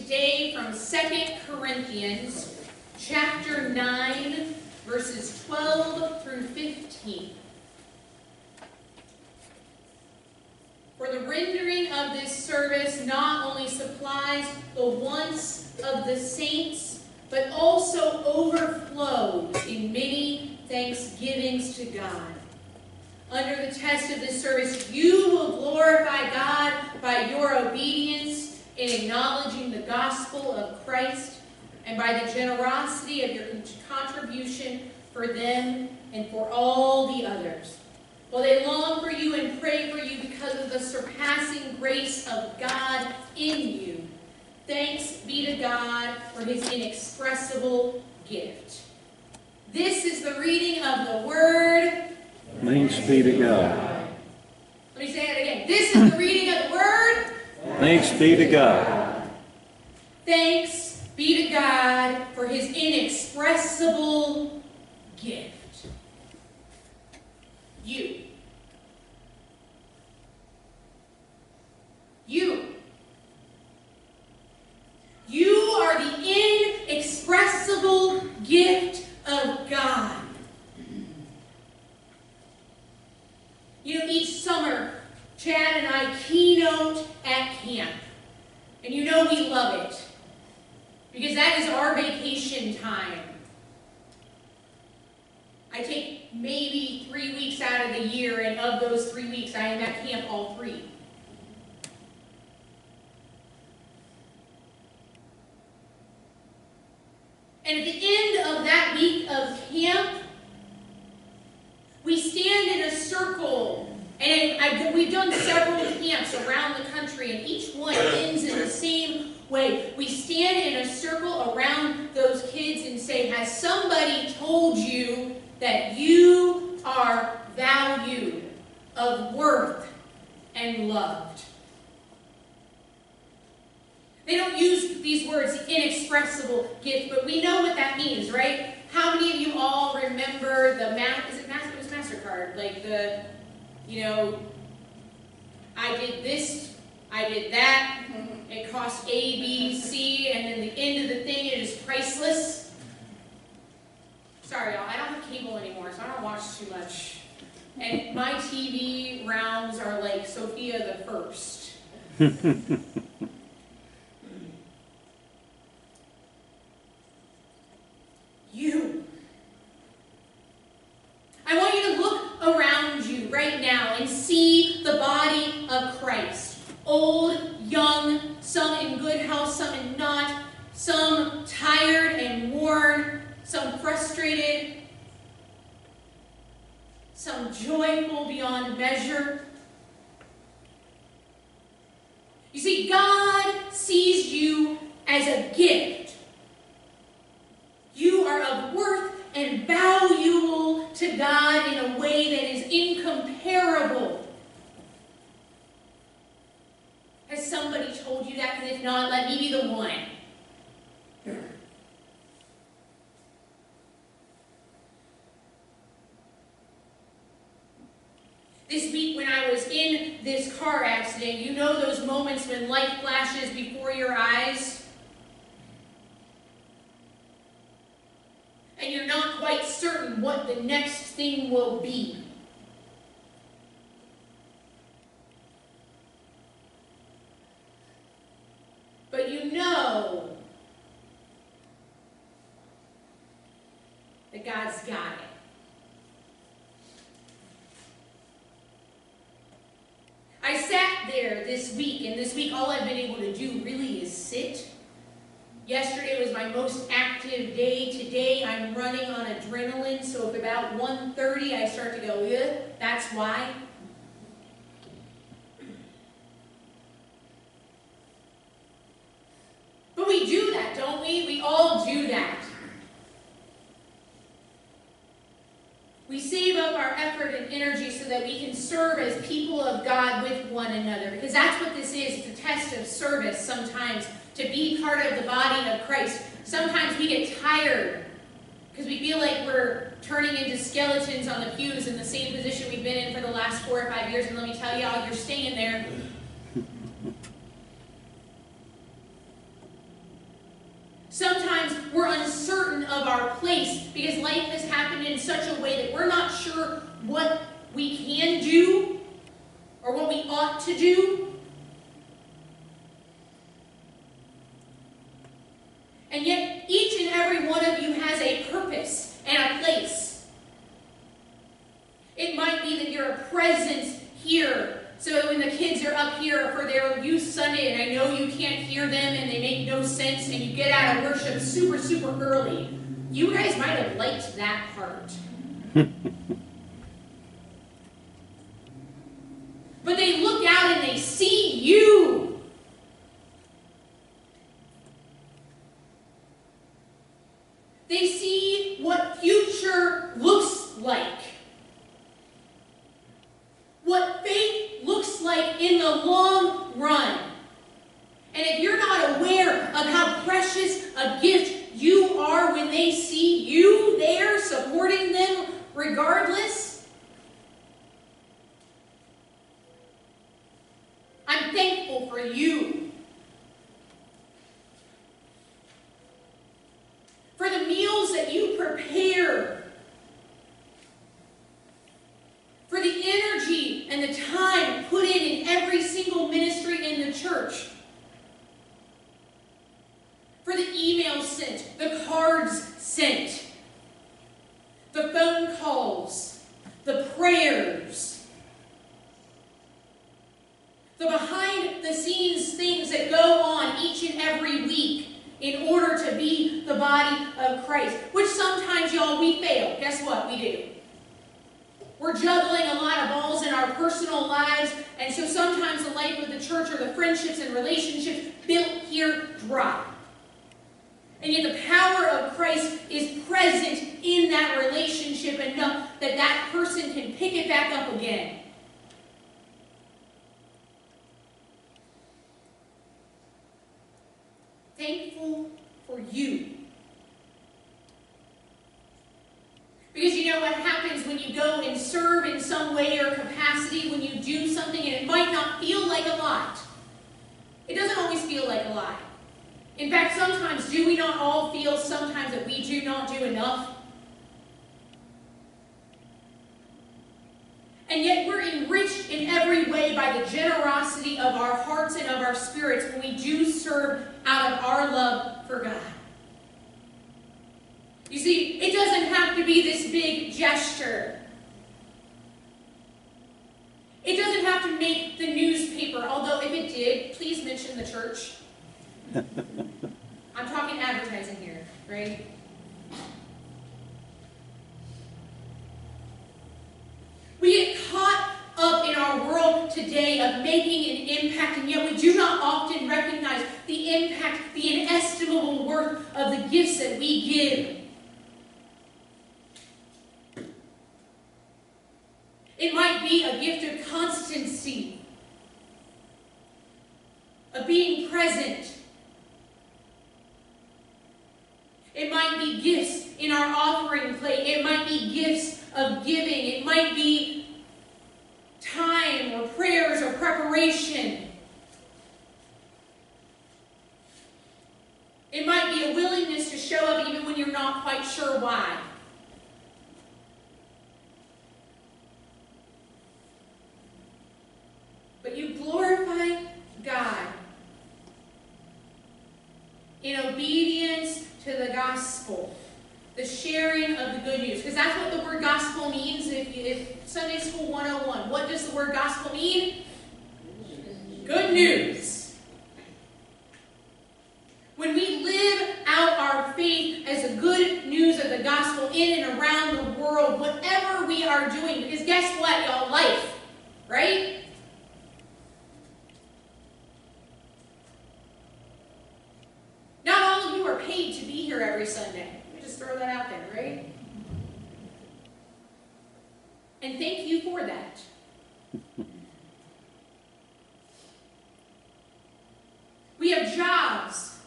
today from 2 Corinthians chapter 9, verses 12 through 15. For the rendering of this service not only supplies the wants of the saints, but also overflows in many thanksgivings to God. Under the test of this service, you will glorify God by your obedience in acknowledging the gospel of Christ and by the generosity of your contribution for them and for all the others. While they long for you and pray for you because of the surpassing grace of God in you, thanks be to God for his inexpressible gift. This is the reading of the word. Thanks be to God. Let me say it again. This is the reading of the word. Thanks be to God. Thanks be to God for his inexpressible gift. You. You are the inexpressible gift of God. You know, each summer, Chad and I keynote at camp. And you know we love it. Because that is our vacation time. I take maybe 3 weeks out of the year, and of those 3 weeks, I am at camp all 3. And at the end of that week of camp, we stand in a circle, and we've done several camps around the country, and each one ends in the same way. We stand in a circle around those kids and say, has somebody told you that you are valued, of worth, and loved? They don't use these words, the inexpressible gift, but we know what that means, right? How many of you all remember the it was MasterCard, like the, I did this, I did that, it cost A, B, C, and then the end of the thing, it is priceless. Sorry, y'all, I don't have cable anymore, so I don't watch too much. And my TV rounds are like Sophia the First. I want you to look around you right now and see the body of Christ. Old, young, some in good health, some in not, some tired and worn, some frustrated, some joyful beyond measure. You see, God sees you as a gift. You are of worth and valuable to God in a way that is incomparable. Has somebody told you that? Because if not, let me be the one. This week when I was in this car accident, you know those moments when light flashes before your eyes? And you're not quite certain what the next thing will be. But you know that God's got it. I sat there this week, and this week all I've been able to do really is sit. Yesterday was my most active day. Today I'm running on adrenaline, so if about 1:30 I start to go, yeah, that's why. But we do that, don't we? We all do that. We save up our effort and energy so that we can serve as people of God with one another. Because that's what this is. It's a test of service sometimes, to be part of the body of Christ. Sometimes we get tired because we feel like we're turning into skeletons on the pews in the same position we've been in for the last 4 or 5 years. And let me tell y'all, you're staying there. such a way that we're not sure what we can do or what we ought to do. And yet, each and every one of you has a purpose and a place. It might be that you're a presence here. So when the kids are up here for their youth Sunday, and I know you can't hear them and they make no sense, and you get out of worship super, super early, you guys might have liked that part. But they look out and they see you. They see what future looks like. What faith looks like in the long run. And if you're not aware of how precious a gift you are when they see you there supporting them regardless, I'm thankful for you. For the meals that you prepare. For the energy and the time put in every single ministry in the church. For the emails sent, the cards sent, the phone calls, the prayers, the behind-the-scenes things that go on each and every week in order to be the body of Christ. Which sometimes, y'all, we fail. Guess what? We do. We're juggling a lot of balls in our personal lives, and so sometimes the life of the church or the friendships and relationships built here drop. And yet the power of Christ is present in that relationship enough that that person can pick it back up again. Thankful for you. Because you know what happens when you go and serve in some way or capacity, when you do something and it might not feel like a lot. It doesn't always feel like a lot. In fact, sometimes, do we not all feel sometimes that we do not do enough? And yet we're enriched in every way by the generosity of our hearts and of our spirits when we do serve out of our love for God. You see, it doesn't have to be this big gesture. It doesn't have to make the newspaper, although if it did, please mention the church. I'm talking advertising here, right? We get caught up in our world today of making an impact, and yet we do not often recognize the impact, the inestimable worth of the gifts that we give. It might be a gift of constancy, of being present. It might be gifts in our offering plate. It might be gifts of giving. It might be time or prayers or preparation. It might be a willingness to show up even when you're not quite sure why. But you glorify God in obedience to the gospel, the sharing of the good news. Because that's what the word gospel means. If Sunday School 101, what does the word gospel mean? Good news. When we live out our faith as the good news of the gospel in and around the world, whatever we are doing, because guess what, y'all? Life, right? Not all of you are paid to be here every Sunday. Let me just throw that out there, right? And thank you for that. We have jobs.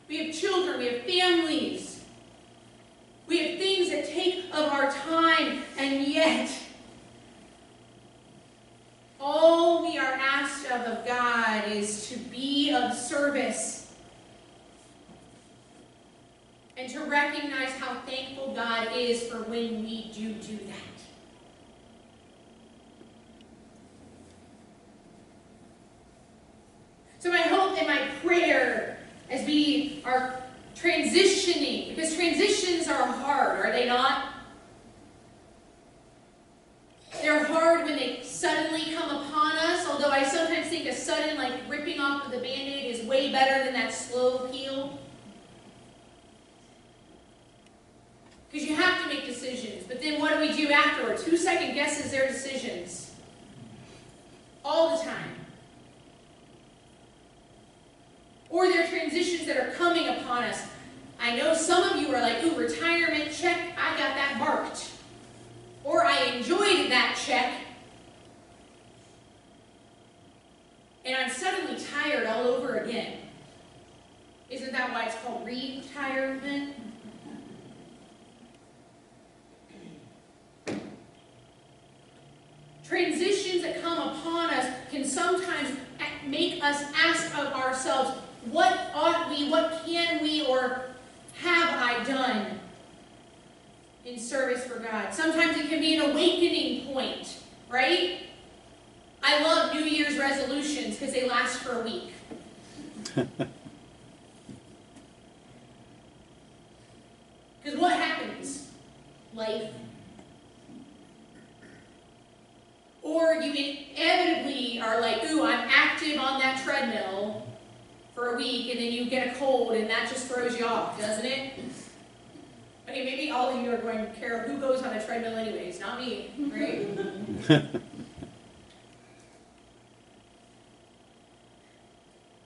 We have children. We have families. We have things that take of our time, and yet all we are asked of God is to be of service. And and to recognize how thankful God is for when we do that. So my hope and my prayer as we are transitioning, because transitions are hard, are they not? They're hard when they suddenly come upon us, although I sometimes think a sudden, like ripping off of the Band-Aid is way better than that slow peel. Because you have to make decisions, but then what do we do afterwards? Who second guesses their decisions? All the time. Or there are transitions that are coming upon us. I know some of you are like, ooh, retirement check, I got that marked. Or I enjoyed that check, and I'm suddenly tired all over again. Isn't that why it's called retirement? Transitions that come upon us can sometimes make us ask of ourselves, what ought we, what can we, or have I done in service for God? Sometimes it can be an awakening point, right? I love New Year's resolutions because they last for a week. Because what happens? Life. Or you inevitably are like, ooh, I'm active on that treadmill for a week, and then you get a cold, and that just throws you off, doesn't it? Okay, maybe all of you are going to care who goes on a treadmill anyways, not me, right?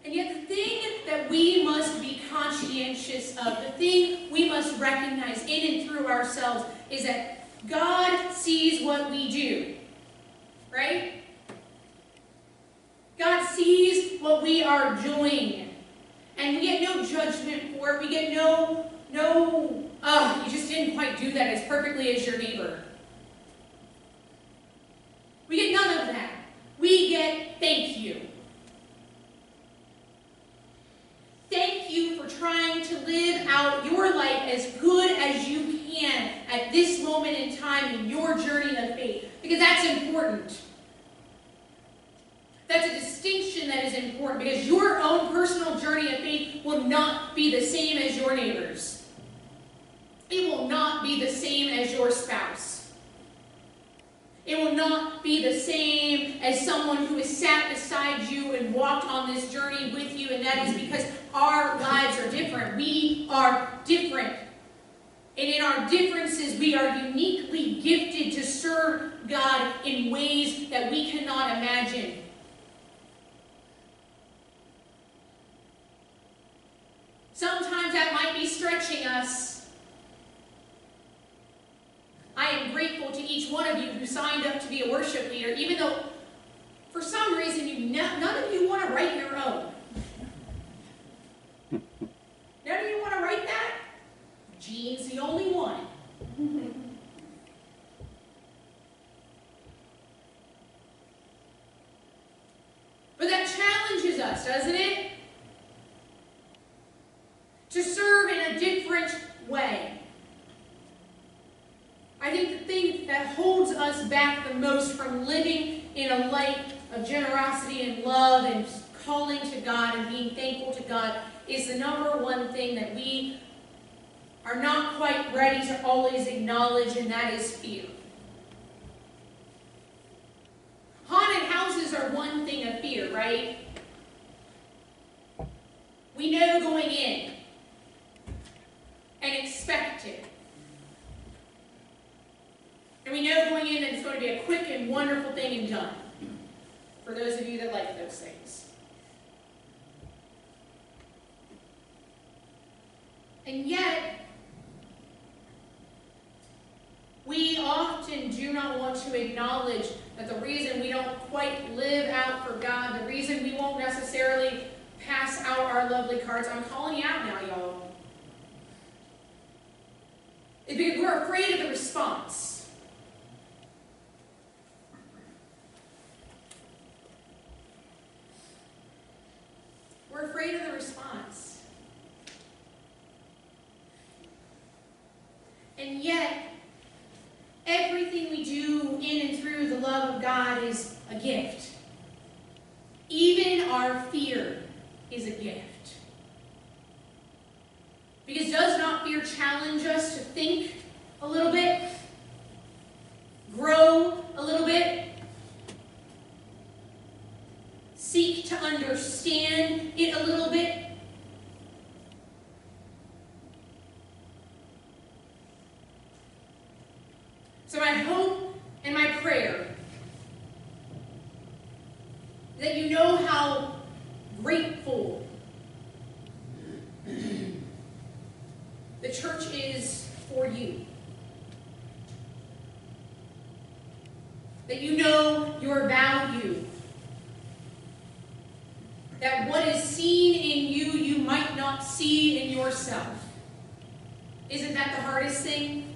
And yet the thing that we must be conscientious of, the thing we must recognize in and through ourselves, is that God sees what we do, right? God sees what we are doing, and we get no judgment for it. We get no, you just didn't quite do that as perfectly as your neighbor. We get none of that. We get thank you. Thank you for trying to live out your life as good as you can at this moment in time in your journey of faith, because that's important. That's a distinction that is important, because your own personal journey of faith will not be the same as your neighbor's. It will not be the same as your spouse. It will not be the same as someone who has sat beside you and walked on this journey with you, and that is because our lives are different. We are different. And in our differences, we are uniquely gifted to serve God in ways that we cannot imagine. Sometimes that might be stretching us. I am grateful to each one of you who signed up to be a worship leader, even though for some reason none of you want to write your own. None of you want to write that? Jean's the only one. But that challenges us, doesn't it? To serve in a different way. I think the thing that holds us back the most from living in a life of generosity and love and calling to God and being thankful to God is the number one thing that we are not quite ready to always acknowledge, and that is fear. Haunted houses are one thing of fear, right? We know going in and expect it. And we know going in that it's going to be a quick and wonderful thing and done. For those of you that like those things. And yet, we often do not want to acknowledge that the reason we don't quite live out for God, the reason we won't necessarily pass out our lovely cards, I'm calling you out now, y'all, is because we're afraid of the response. We're afraid of the response. in and through the love of God is a gift. Even our fear is a gift. Because does not fear challenge us to think a little bit? Grow a little bit? Seek to understand it a little bit? So my hope and my prayer that you know how grateful the church is for you. That you know your value. That what is seen in you, you might not see in yourself. Isn't that the hardest thing?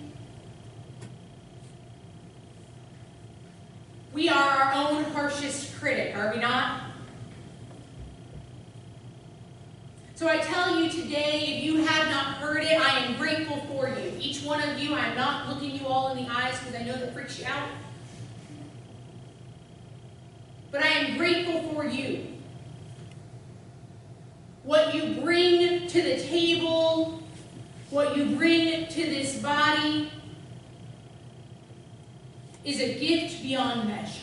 We are our own harshest critic, are we not? So I tell you today, if you have not heard it, I am grateful for you. Each one of you, I am not looking you all in the eyes because I know that freaks you out. But I am grateful for you. What you bring to the table, what you bring to this body, is a gift beyond measure.